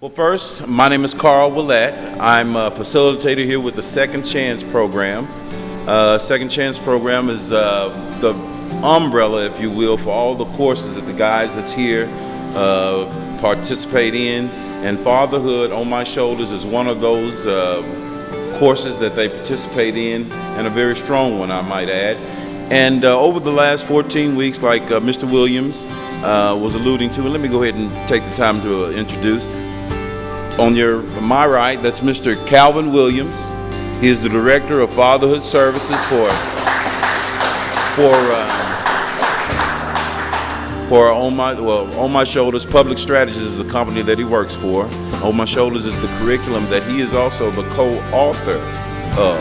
Well, first, my name is Carl Willett. I'm a facilitator here with the Second Chance program. Second Chance program is the umbrella, if you will, for all the courses that the guys that's here participate in. And Fatherhood On My Shoulders is one of those courses that they participate in, and a very strong one, I might add. And over the last 14 weeks, like Mr. Williams was alluding to, and let me go ahead and take the time to introduce. On my right, that's Mr. Calvin Williams. He is the Director of Fatherhood Services for On My Shoulders. Public Strategies is the company that he works for. On My Shoulders is the curriculum that he is also the co-author of.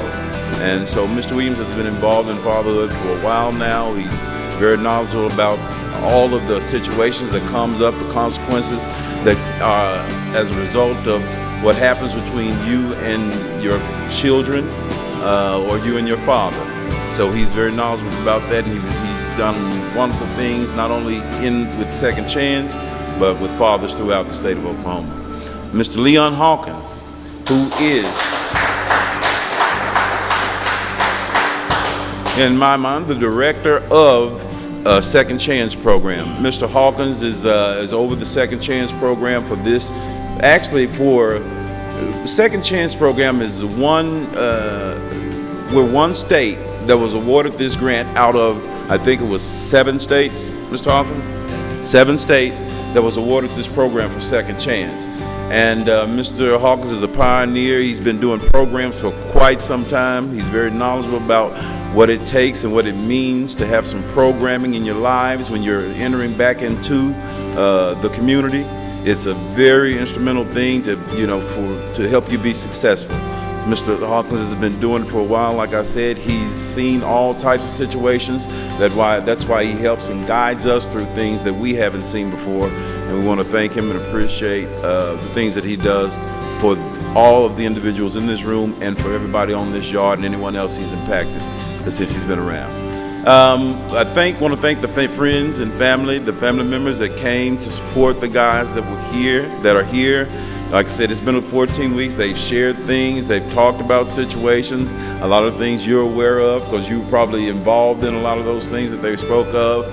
And so Mr. Williams has been involved in fatherhood for a while now. He's very knowledgeable about all of the situations that comes up, the consequences that are as a result of what happens between you and your children or you and your father. So he's very knowledgeable about that, and he's done wonderful things, not only with Second Chance, but with fathers throughout the state of Oklahoma. Mr. Leon Hawkins, who is, in my mind, the director of Second Chance program. Mr. Hawkins is over the Second Chance program for this. Actually, for Second Chance program is we're one state that was awarded this grant out of, I think it was 7 states, Mr. Hawkins? 7 states that was awarded this program for Second Chance. And Mr. Hawkins is a pioneer. He's been doing programs for quite some time. He's very knowledgeable about what it takes and what it means to have some programming in your lives when you're entering back into the community. It's a very instrumental thing to help you be successful. Mr. Hawkins has been doing it for a while. Like I said, he's seen all types of situations. That's why he helps and guides us through things that we haven't seen before. And we want to thank him and appreciate the things that he does for all of the individuals in this room and for everybody on this yard and anyone else he's impacted since he's been around. I want to thank the friends and family members that came to support the guys that are here. Like I said, it's been 14 weeks. They've shared things. They've talked about situations, a lot of things you're aware of because you were probably involved in a lot of those things that they spoke of.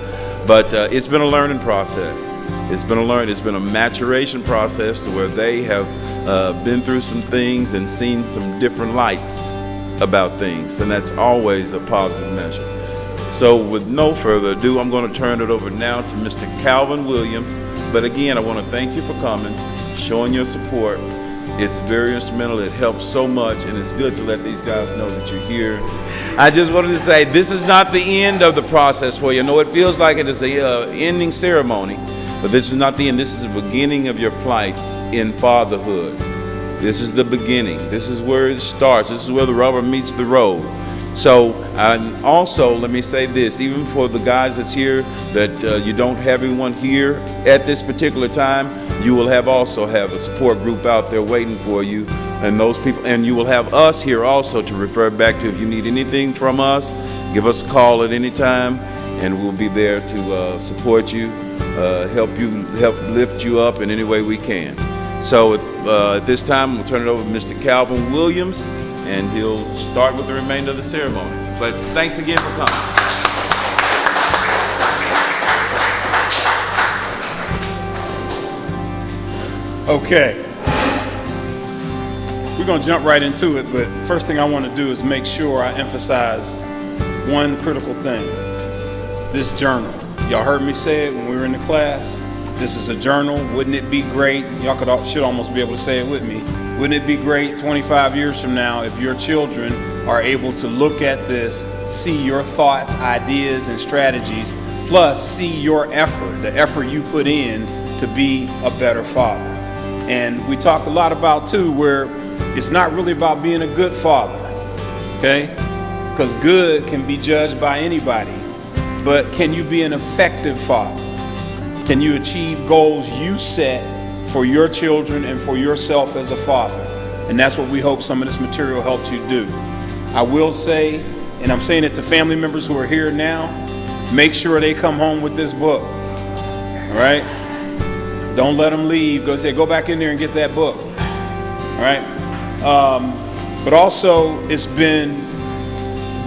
But it's been a learning process. It's been a maturation process to where they have been through some things and seen some different lights about things, and that's always a positive measure. So with no further ado, I'm going to turn it over now to Mr. Calvin Williams. But again, I want to thank you for coming, showing your support. It's very instrumental. It helps so much, and it's good to let these guys know that you're here. I just wanted to say this is not the end of the process for you. I know it feels like it is a ending ceremony, but this is not the end. This is the beginning of your plight in fatherhood. This is the beginning. This is where it starts. This is where the rubber meets the road. So, and also, let me say this, even for the guys that's here, that you don't have anyone here at this particular time, you will also have a support group out there waiting for you, and those people, and you will have us here also to refer back to. If you need anything from us, give us a call at any time, and we'll be there to support you, help lift you up in any way we can. So at this time, we'll turn it over to Mr. Calvin Williams, and he'll start with the remainder of the ceremony. But thanks again for coming. Okay. We're going to jump right into it, but first thing I want to do is make sure I emphasize one critical thing. This journal. Y'all heard me say it when we were in the class. This is a journal. Wouldn't it be great? Y'all should almost be able to say it with me. Wouldn't it be great 25 years from now if your children are able to look at this, see your thoughts, ideas, and strategies, plus see your effort, the effort you put in to be a better father. And we talked a lot about, too, where it's not really about being a good father, okay? Because good can be judged by anybody. But can you be an effective father? Can you achieve goals you set for your children and for yourself as a father? And that's what we hope some of this material helps you do. I will say, and I'm saying it to family members who are here now, make sure they come home with this book, all right? Don't let them leave. Go back in there and get that book. All right. But also, it's been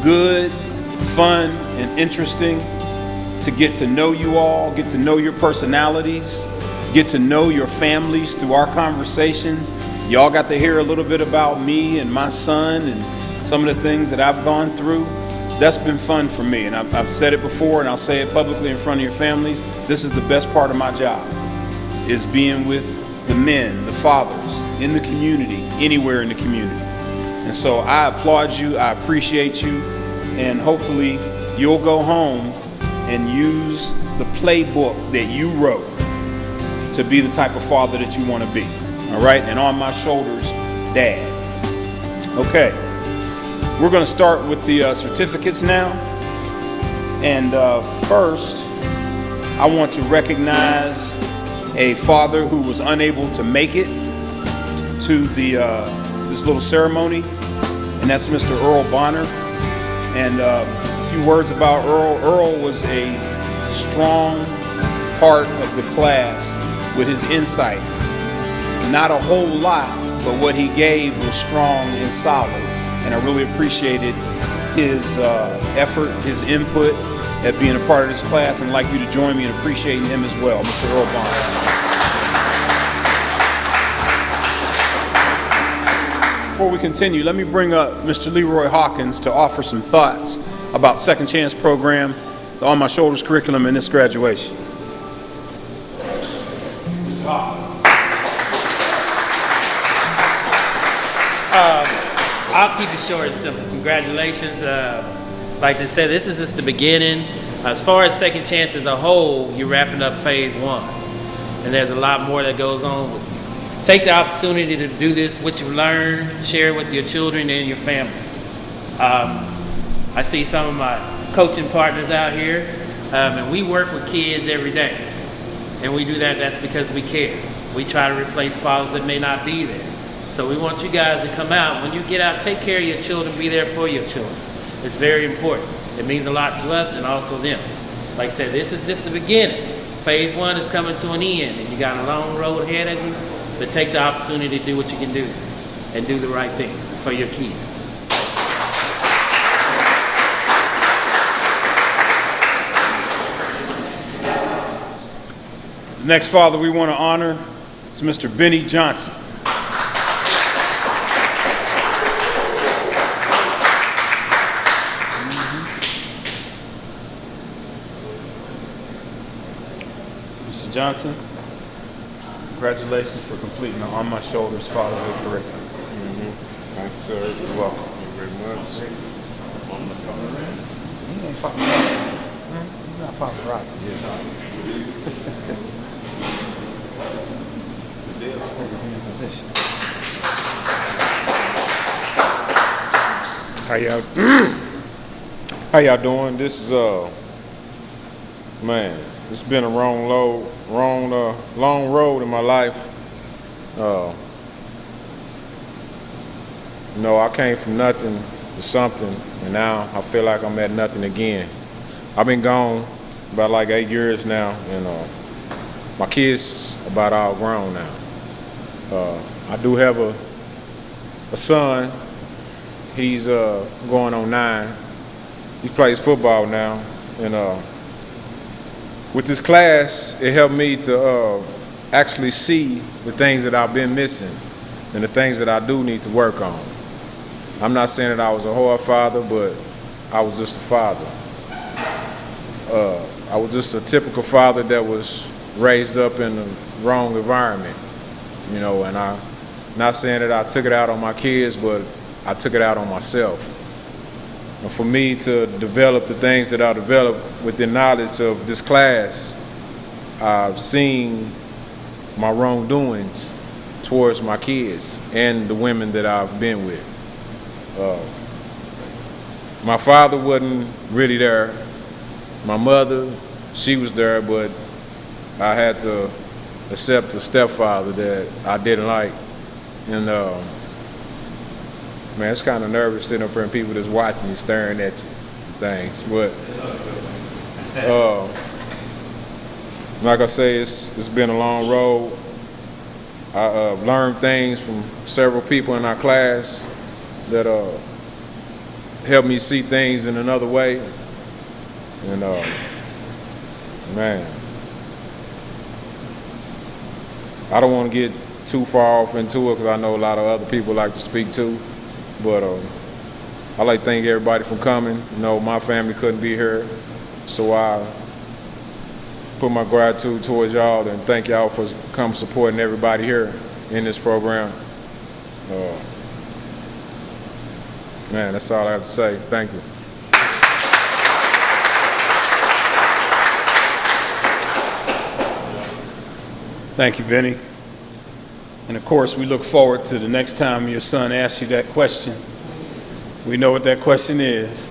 good, fun, and interesting to get to know you all, get to know your personalities, get to know your families through our conversations. Y'all got to hear a little bit about me and my son and some of the things that I've gone through. That's been fun for me, and I've said it before, and I'll say it publicly in front of your families. This is the best part of my job, is being with the men, the fathers, in the community, anywhere in the community. And so I applaud you, I appreciate you, and hopefully you'll go home and use the playbook that you wrote to be the type of father that you want to be. All right? And on my shoulders, Dad. Okay. We're going to start with the certificates now. And first, I want to recognize a father who was unable to make it to this little ceremony, and that's Mr. Earl Bonner. And a few words about Earl. Earl was a strong part of the class with his insights. Not a whole lot, but what he gave was strong and solid. And I really appreciated his effort, his input at being a part of this class, and I'd like you to join me in appreciating him as well, Mr. Earl Bonner. Before we continue, let me bring up Mr. Leroy Hawkins to offer some thoughts about Second Chance program, the On My Shoulders curriculum, and this graduation. Mr. Hawkins. I'll keep it short and simple. Congratulations. Like I said, this is just the beginning. As far as Second Chance as a whole, you're wrapping up phase one. And there's a lot more that goes on with you. Take the opportunity to do this, what you've learned, share it with your children and your family. I see some of my coaching partners out here, and we work with kids every day. And we do that's because we care. We try to replace fathers that may not be there. So we want you guys to come out. When you get out, take care of your children, be there for your children. It's very important. It means a lot to us and also them. Like I said, this is just the beginning. Phase one is coming to an end, and you got a long road ahead of you, but take the opportunity to do what you can do and do the right thing for your kids. The next father we want to honor is Mr. Benny Johnson. Johnson, congratulations for completing the On My Shoulders fatherhood curriculum. Thank you, sir. You're welcome. Thank you very much. He's not paparazzi. How y'all doing? This is man, it's been a long road in my life. I came from nothing to something, and now I feel like I'm at nothing again. I've been gone about like 8 years now, and my kids about all grown now. I do have a son. He's going on 9. He plays football now, and with this class, it helped me to actually see the things that I've been missing and the things that I do need to work on. I'm not saying that I was a hard father, but I was just a father. I was just a typical father that was raised up in the wrong environment, and I'm not saying that I took it out on my kids, but I took it out on myself. And for me to develop the things that I developed with the knowledge of this class, I've seen my wrongdoings towards my kids and the women that I've been with. My father wasn't really there. My mother, she was there, but I had to accept a stepfather that I didn't like. And man, it's kind of nervous sitting up here and people just watching you, staring at you, things. But Like I say, it's been a long road. I've learned things from several people in our class that helped me see things in another way. And man, I don't want to get too far off into it because I know a lot of other people like to speak too. But I like to thank everybody for coming. You know, my family couldn't be here, so I put my gratitude towards y'all and thank y'all for come supporting everybody here in this program. Man, that's all I have to say. Thank you. Thank you, Benny. And of course, we look forward to the next time your son asks you that question. We know what that question is.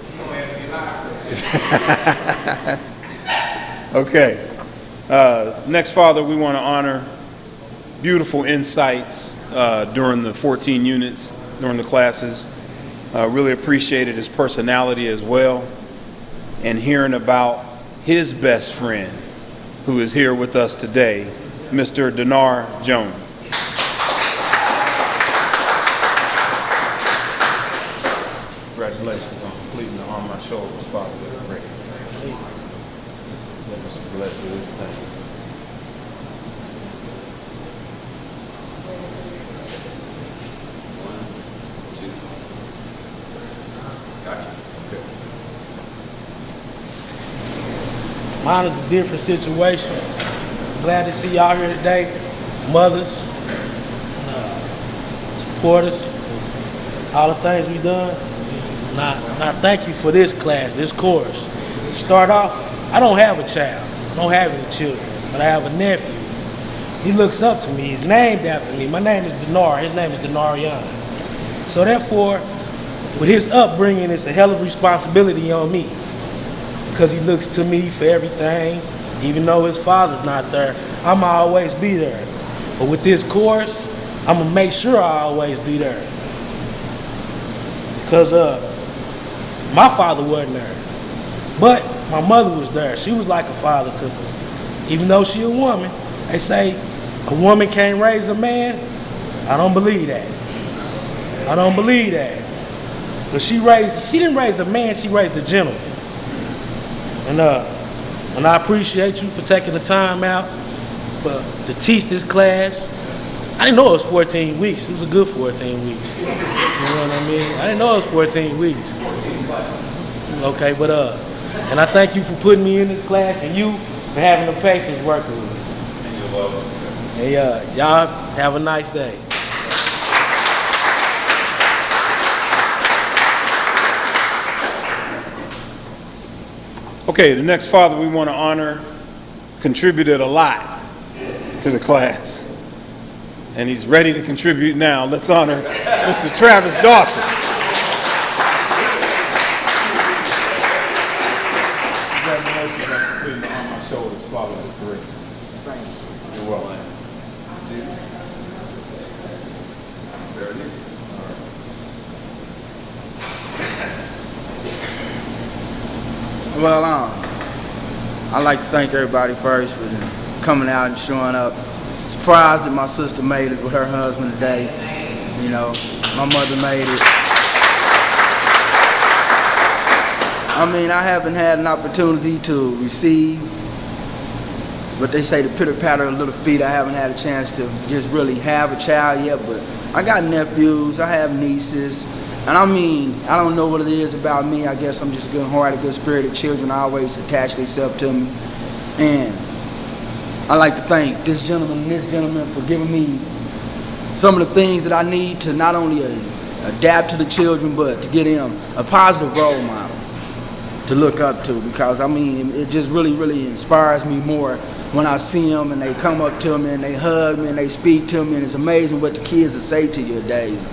Okay. Next, Father, we want to honor beautiful insights during the 14 units, during the classes. Really appreciated his personality as well, and hearing about his best friend who is here with us today, Mr. Denar Jones. Congratulations on completing the On My Shoulders, Father. Great. Let us bless you this thing. Mine is a different situation. Glad to see y'all here today. Mothers, supporters, all the things we done. Now thank you for this class, this course. Start off, I don't have a child. I don't have any children, but I have a nephew. He looks up to me. He's named after me. My name is Denar. His name is Denarion. So therefore, with his upbringing, it's a hell of a responsibility on me, because he looks to me for everything. Even though his father's not there, I'ma always be there. But with this course, I'ma make sure I always be there. Because my father wasn't there, but my mother was there. She was like a father to me. Even though she a woman, they say a woman can't raise a man. I don't believe that. I don't believe that. But she didn't raise a man, she raised a gentleman. And I appreciate you for taking the time out to teach this class. I didn't know it was 14 weeks. It was a good 14 weeks. You know what I mean? I didn't know it was 14 weeks. Okay, but and I thank you for putting me in this class, and you for having the patience working with me. And you're welcome, sir. Hey, y'all have a nice day. Okay, the next father we want to honor contributed a lot to the class, and he's ready to contribute now. Let's honor Mr. Travis Dawson. Congratulations on completing the On My Shoulders, Father of the Three. Thank you. You're welcome. Well, I'd like to thank everybody first for coming out and showing up. Surprised that my sister made it with her husband today. You know, my mother made it. I mean, I haven't had an opportunity to receive what they say, the pitter-patter of little feet. I haven't had a chance to just really have a child yet, but I got nephews, I have nieces. And I mean, I don't know what it is about me. I guess I'm just good-hearted, good-spirited children. I always attach themselves to me. And I like to thank this gentleman and this gentleman for giving me some of the things that I need to not only adapt to the children, but to get them a positive role model to look up to. Because, I mean, it just really, really inspires me more when I see them and they come up to me and they hug me and they speak to me. And it's amazing what the kids will say to you nowadays.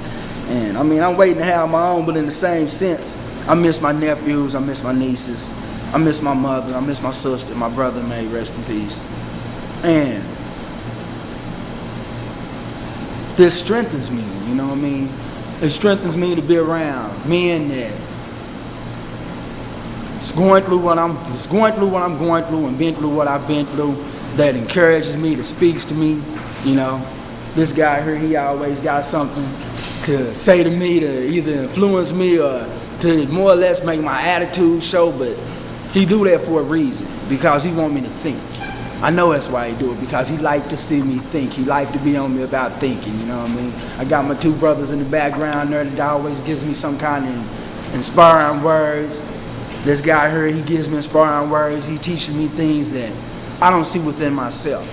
And I mean, I'm waiting to have my own, but in the same sense, I miss my nephews, I miss my nieces, I miss my mother, I miss my sister, my brother, may rest in peace. And this strengthens me, you know what I mean? It strengthens me to be around men that it's going through what I'm going through and been through what I've been through, that encourages me, that speaks to me. You know, this guy here, he always got something to say to me to either influence me or to more or less make my attitude show, but he do that for a reason, because he want me to think. I know that's why he do it, because he like to see me think. He like to be on me about thinking, you know what I mean? I got my two brothers in the background there that always gives me some kind of inspiring words. This guy here, he gives me inspiring words. He teaches me things that I don't see within myself.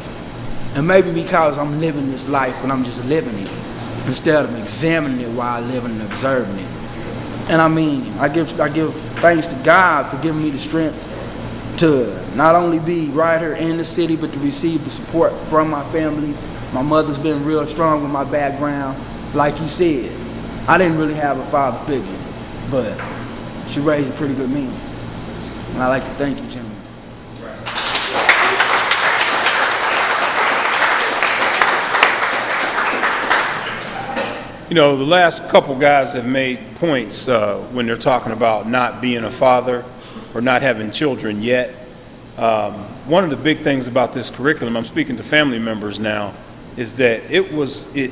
And maybe because I'm living this life and I'm just living it, instead of examining it while living and observing it. And I mean, I give thanks to God for giving me the strength to not only be right here in the city, but to receive the support from my family. My mother's been real strong with my background. Like you said, I didn't really have a father figure, but she raised a pretty good man. And I'd like to thank you, gentlemen. You know, the last couple guys have made points when they're talking about not being a father or not having children yet. One of the big things about this curriculum, I'm speaking to family members now, is that it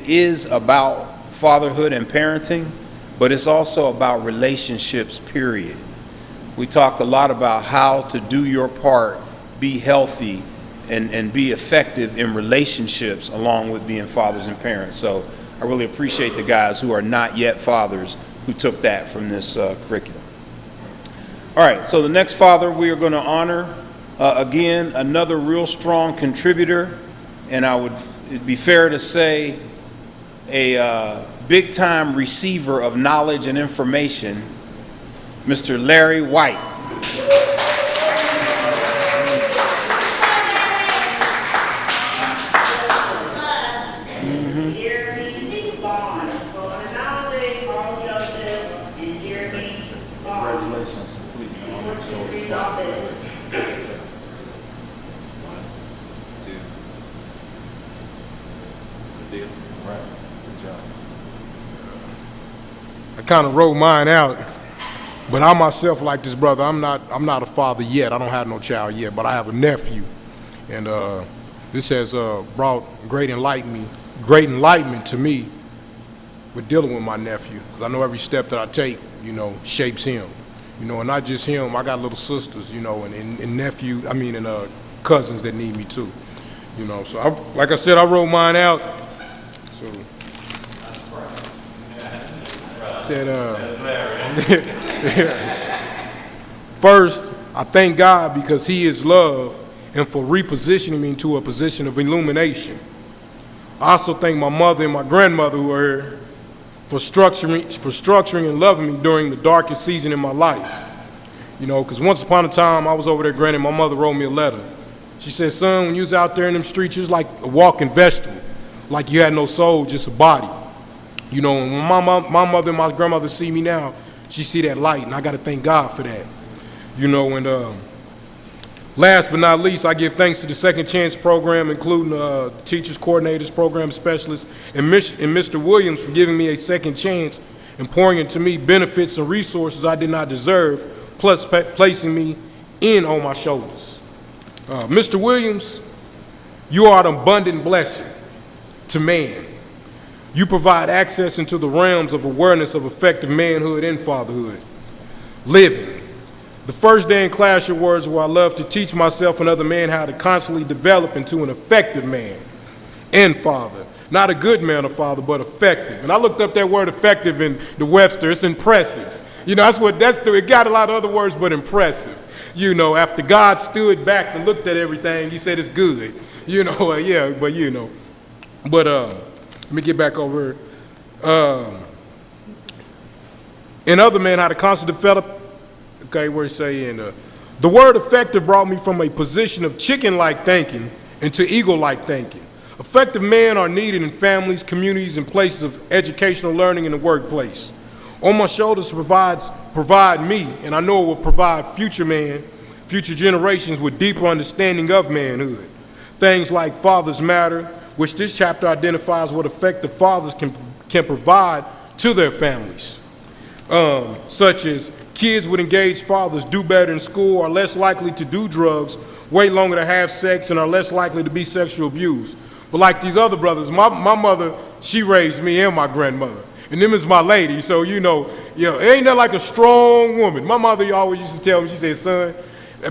is about fatherhood and parenting, but it's also about relationships, period. We talked a lot about how to do your part, be healthy, and be effective in relationships along with being fathers and parents. So I really appreciate the guys who are not yet fathers who took that from this curriculum. All right, so the next father we are going to honor, again, another real strong contributor, and it'd be fair to say a big-time receiver of knowledge and information, Mr. Larry White. I kind of wrote mine out, but I myself, like this brother, I'm not a father yet. I don't have no child yet, but I have a nephew, and this has brought great enlightenment to me with dealing with my nephew, because I know every step that I take, you know, shapes him, you know, and not just him. I got little sisters, you know, and cousins that need me too, you know. So like I said, I wrote mine out. So. Said, first, I thank God because He is love and for repositioning me into a position of illumination. I also thank my mother and my grandmother who are here for structuring and loving me during the darkest season in my life. You know, because once upon a time, I was over there granted, my mother wrote me a letter. She said, son, when you was out there in them streets, you was like a walking vegetable, like you had no soul, just a body. You know, and when my mother and my grandmother see me now, she see that light, and I got to thank God for that. You know, and last but not least, I give thanks to the Second Chance program, including teachers, coordinators, program specialists, and Mr. Williams for giving me a second chance and pouring into me benefits and resources I did not deserve, plus placing me on my shoulders. Mr. Williams, you are an abundant blessing to man. You provide access into the realms of awareness of effective manhood and fatherhood. Living. The first day in class, your words were, I love to teach myself and other men how to constantly develop into an effective man and father. Not a good man or father, but effective. And I looked up that word effective in the Webster. It's impressive. You know, it got a lot of other words, but impressive. You know, after God stood back and looked at everything, He said it's good. You know, yeah, but you know. But, let me get back over here. In other men, how to constantly develop, okay, where he's saying, the word effective brought me from a position of chicken-like thinking into eagle-like thinking. Effective men are needed in families, communities, and places of educational learning in the workplace. On My Shoulders provide me, and I know it will provide future generations with deeper understanding of manhood. Things like Fathers Matter, which this chapter identifies what effective fathers can provide to their families, such as kids with engaged fathers do better in school, are less likely to do drugs, wait longer to have sex and are less likely to be sexually abused. But like these other brothers, my mother, she raised me and my grandmother. And them is my lady, so it ain't nothing like a strong woman. My mother always used to tell me, she said, son,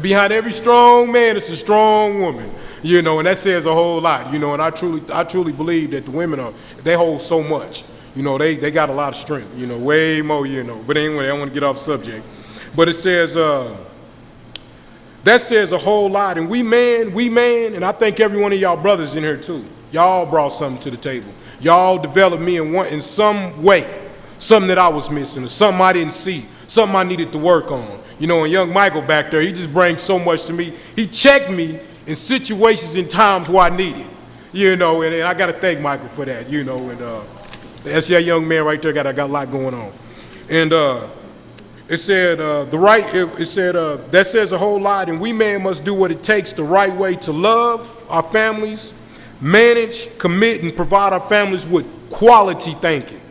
behind every strong man is a strong woman, and that says a whole lot, and I truly believe that the women they hold so much, they got a lot of strength, way more, But anyway, I don't want to get off subject. But it says, that says a whole lot, and we man, and I thank every one of y'all brothers in here too. Y'all brought something to the table. Y'all developed me in some way, something that I was missing, or something I didn't see, something I needed to work on. And young Michael back there, he just brings so much to me. He checked me in situations and times where I needed, and I got to thank Michael for that, and that's that young man right there got a lot going on. And it said, that says a whole lot, and we men must do what it takes the right way to love our families, manage, commit, and provide our families with quality thinking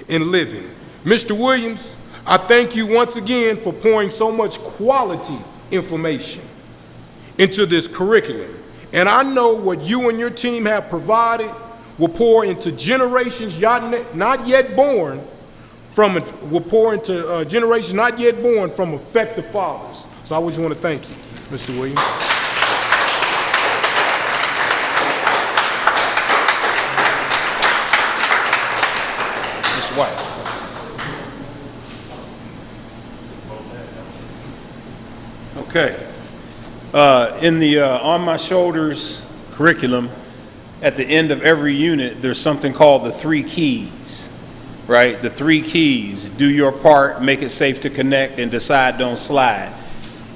and living. Mr. Williams, I thank you once again for pouring so much quality information into this curriculum. And I know what you and your team have provided will pour into generations not yet born from effective fathers. So I just want to thank you, Mr. Williams. Mr. White. Okay. In the On My Shoulders curriculum, at the end of every unit, there's something called the 3 keys, right? The 3 keys: do your part, make it safe to connect, and decide, don't slide.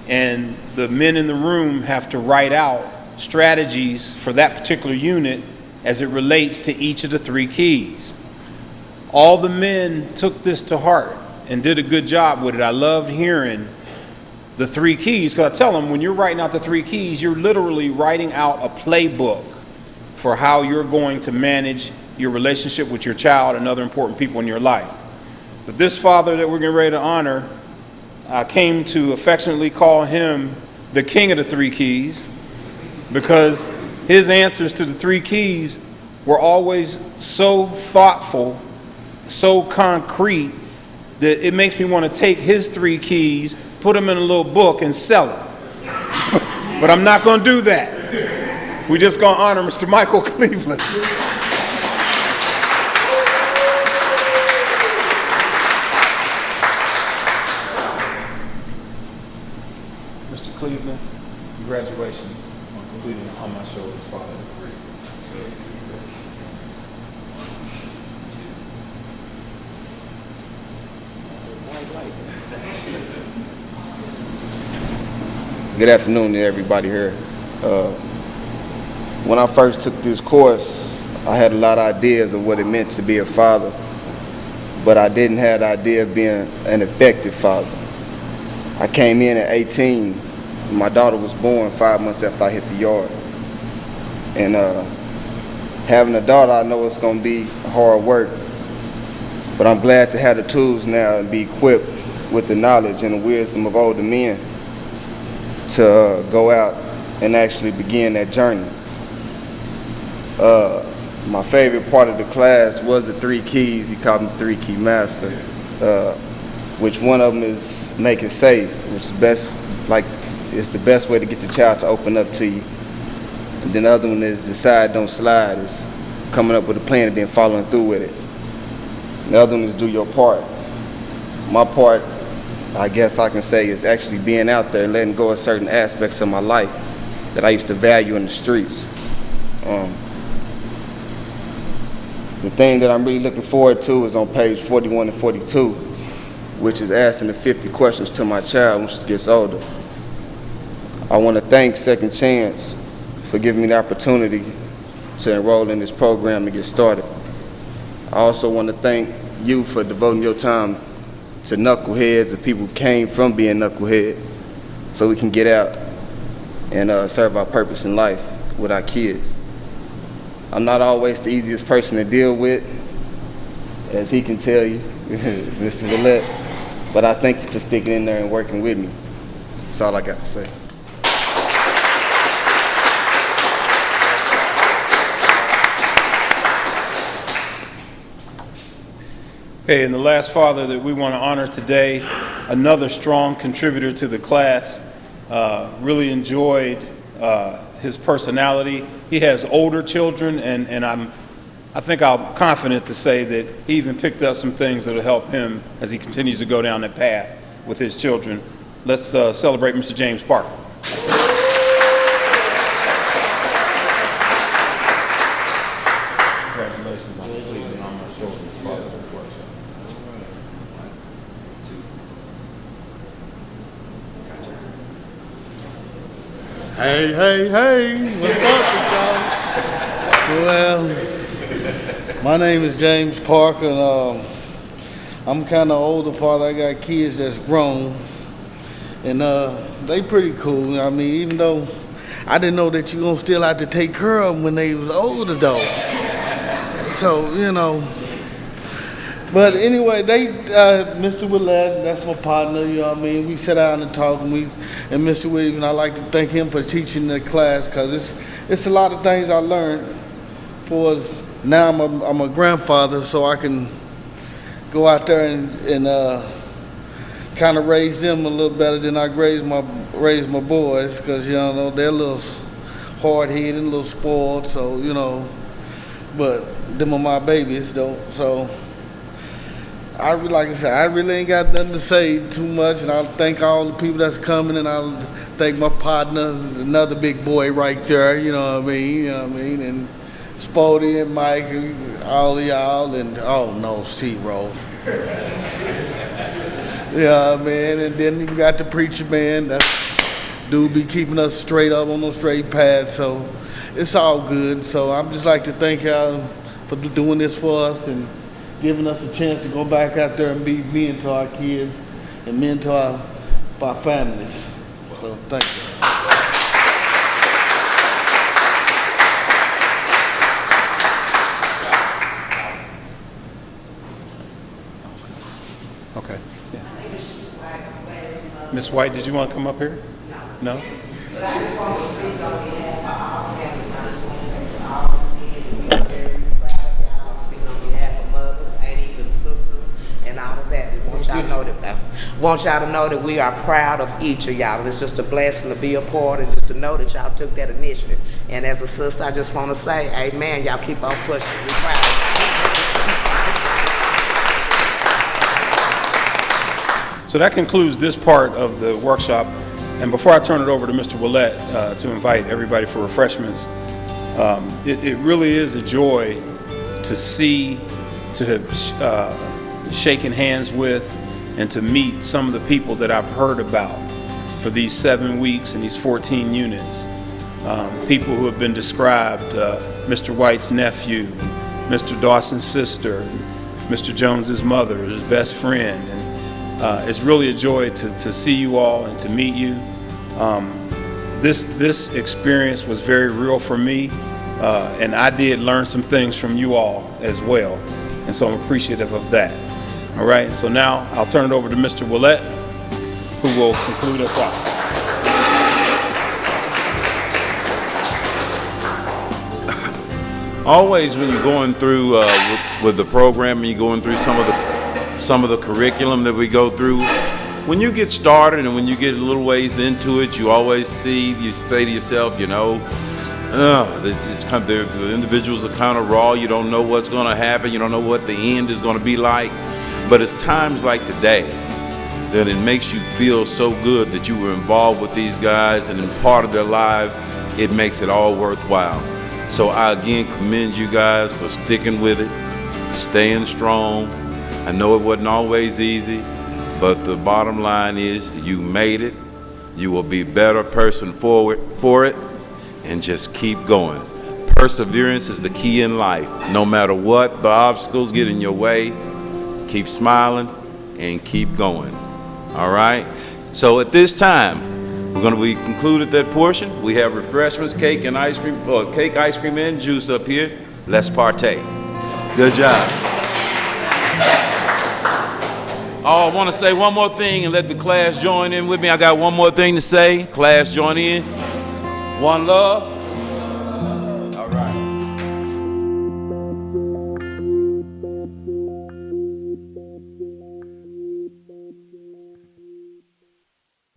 And the men in the room have to write out strategies for that particular unit as it relates to each of the 3 keys. All the men took this to heart and did a good job with it. I loved hearing the 3 keys, because I tell them, when you're writing out the 3 keys, you're literally writing out a playbook for how you're going to manage your relationship with your child and other important people in your life. But this father that we're getting ready to honor, I came to affectionately call him the king of the 3 keys, because his answers to the 3 keys were always so thoughtful, so concrete, that it makes me want to take his 3 keys, put them in a little book, and sell it. But I'm not going to do that. We're just going to honor Mr. Michael Cleveland. Mr. Cleveland, congratulations on completing On My Shoulders, Father. Good afternoon to everybody here. When I first took this course, I had a lot of ideas of what it meant to be a father, but I didn't have the idea of being an effective father. I came in at 18, and my daughter was born 5 months after I hit the yard. And having a daughter, I know it's going to be hard work, but I'm glad to have the tools now and be equipped with the knowledge and the wisdom of older men to go out and actually begin that journey. My favorite part of the class was the 3 keys. He called them the 3 key master, which one of them is make it safe, which is it's the best way to get your child to open up to you. And then the other one is decide, don't slide, is coming up with a plan and then following through with it. And the other one is do your part. My part, I guess I can say, is actually being out there and letting go of certain aspects of my life that I used to value in the streets. The thing that I'm really looking forward to is on page 41 and 42, which is asking the 50 questions to my child when she gets older. I want to thank Second Chance for giving me the opportunity to enroll in this program and get started. I also want to thank you for devoting your time to knuckleheads and people who came from being knuckleheads, so we can get out and serve our purpose in life with our kids. I'm not always the easiest person to deal with, as he can tell you, Mr. Willett, but I thank you for sticking in there and working with me. That's all I got to say. Hey, and the last father that we want to honor today, another strong contributor to the class, really enjoyed his personality. He has older children, and I think I'm confident to say that he even picked up some things that will help him as he continues to go down that path with his children. Let's celebrate Mr. James Parker. Congratulations on completing On My Shoulders Fatherhood Workshop. Hey, hey, hey, what's up with y'all? Well, my name is James Parker, and I'm kind of older father. I got kids that's grown, and they pretty cool. I mean, even though I didn't know that you're gonna still have to take care of them when they was older though. So, you know. But anyway, Mr. Willett, that's my partner, you know what I mean? We sat down and talked, and Mr. Williams, I like to thank him for teaching the class, because it's a lot of things I learned for us. Now I'm a grandfather, so I can go out there and kind of raise them a little better than I raised my boys, because, you know, they're a little hard-headed, a little spoiled, so, you know, but them are my babies, though, so. Like I said, I really ain't got nothing to say too much, and I'll thank all the people that's coming, and I'll thank my partner, another big boy right there, you know what I mean, and Spody and Mike and all of y'all, and oh no, C-Roll. Yeah, man, and then you got the preacher man, that dude be keeping us straight up on the straight path, so it's all good. So I'd just like to thank y'all for doing this for us and giving us a chance to go back out there and be men to our kids and men to our families. So thank you. Okay. Yes. Miss White, did you want to come up here? No? But I just want to speak on behalf of all families. I just want to say to all the men, we are very proud of y'all. I'm speaking on behalf of mothers, aunties, and sisters, and all of that. We want y'all to know that we are proud of each of y'all. It's just a blessing to be a part and just to know that y'all took that initiative. And as a sister, I just want to say, amen, y'all keep on pushing. We're proud of you. So that concludes this part of the workshop. And before I turn it over to Mr. Willett to invite everybody for refreshments, it really is a joy to see, to have shaken hands with, and to meet some of the people that I've heard about for these 7 weeks and these 14 units. People who have been described, Mr. White's nephew, Mr. Dawson's sister, Mr. Jones's mother, his best friend. And it's really a joy to see you all and to meet you. This experience was very real for me, and I did learn some things from you all as well, and so I'm appreciative of that. All right, so now I'll turn it over to Mr. Willett, who will conclude us off. Always when you're going through with the program and you're going through some of the curriculum that we go through, when you get started and when you get a little ways into it, you say to yourself, you know, the individuals are kind of raw. You don't know what's going to happen. You don't know what the end is going to be like. But it's times like today that it makes you feel so good that you were involved with these guys and in part of their lives. It makes it all worthwhile. So I again commend you guys for sticking with it, staying strong. I know it wasn't always easy, but the bottom line is you made it. You will be a better person for it, and just keep going. Perseverance is the key in life. No matter what the obstacles get in your way, keep smiling and keep going. All right? So at this time, we're going to concluded that portion. We have refreshments, cake, ice cream, and juice up here. Let's partake. Good job. Oh, I want to say one more thing and let the class join in with me. I got one more thing to say. Class, join in. One love.